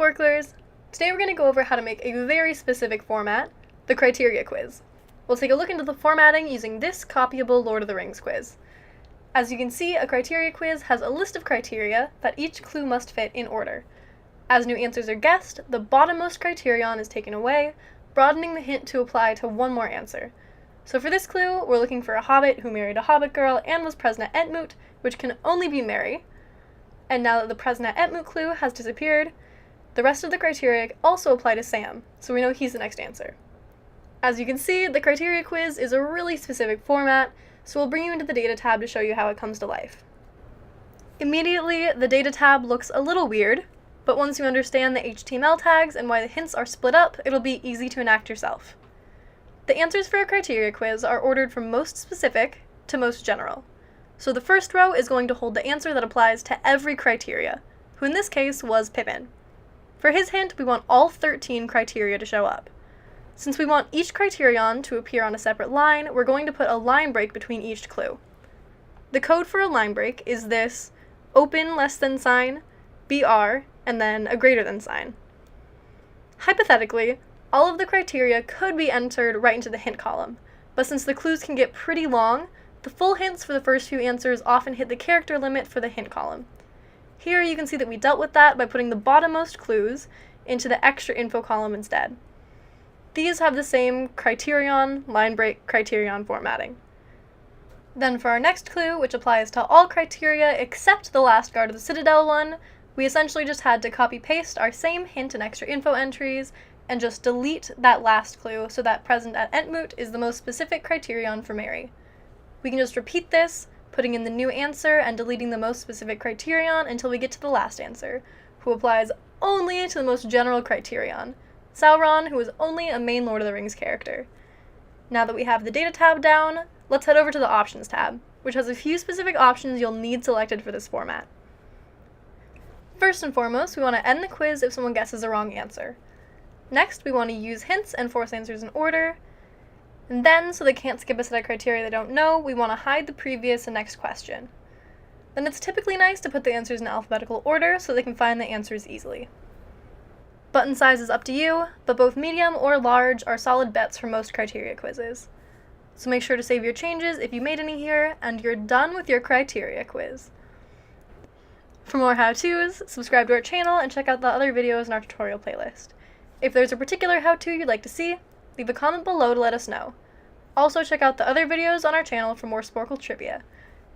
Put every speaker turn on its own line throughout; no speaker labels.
Sporklers! Today we're going to go over how to make a very specific format, the criteria quiz. We'll take a look into the formatting using this copyable Lord of the Rings quiz. As you can see, a criteria quiz has a list of criteria that each clue must fit in order. As new answers are guessed, the bottommost criterion is taken away, broadening the hint to apply to one more answer. So for this clue, we're looking for a hobbit who married a hobbit girl and was present at Entmoot, which can only be Merry. And now that the present at Entmoot clue has disappeared, the rest of the criteria also apply to Sam, so we know he's the next answer. As you can see, the criteria quiz is a really specific format, so we'll bring you into the data tab to show you how it comes to life. Immediately, the data tab looks a little weird, but once you understand the HTML tags and why the hints are split up, it'll be easy to enact yourself. The answers for a criteria quiz are ordered from most specific to most general. So the first row is going to hold the answer that applies to every criteria, who in this case was Pippin. For his hint, we want all 13 criteria to show up. Since we want each criterion to appear on a separate line, we're going to put a line break between each clue. The code for a line break is this open less than sign, BR, and then a greater than sign. Hypothetically, all of the criteria could be entered right into the hint column, but since the clues can get pretty long, the full hints for the first few answers often hit the character limit for the hint column. Here you can see that we dealt with that by putting the bottommost clues into the extra info column instead. These have the same criterion, line break, criterion formatting. Then for our next clue, which applies to all criteria except the last guard of the Citadel one, we essentially just had to copy-paste our same hint and extra info entries and just delete that last clue so that present at Entmoot is the most specific criterion for Merry. We can just repeat this, putting in the new answer and deleting the most specific criterion until we get to the last answer, who applies only to the most general criterion, Sauron, who is only a main Lord of the Rings character. Now that we have the data tab down, let's head over to the options tab, which has a few specific options you'll need selected for this format. First and foremost, we want to end the quiz if someone guesses a wrong answer. Next, we want to use hints and force answers in order. And then, so they can't skip a set of criteria they don't know, we want to hide the previous and next question. Then it's typically nice to put the answers in alphabetical order so they can find the answers easily. Button size is up to you, but both medium or large are solid bets for most criteria quizzes. So make sure to save your changes if you made any here, and you're done with your criteria quiz. For more how-tos, subscribe to our channel and check out the other videos in our tutorial playlist. If there's a particular how-to you'd like to see, leave a comment below to let us know. Also check out the other videos on our channel for more Sporcle trivia.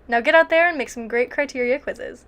Now get out there and make some great criteria quizzes.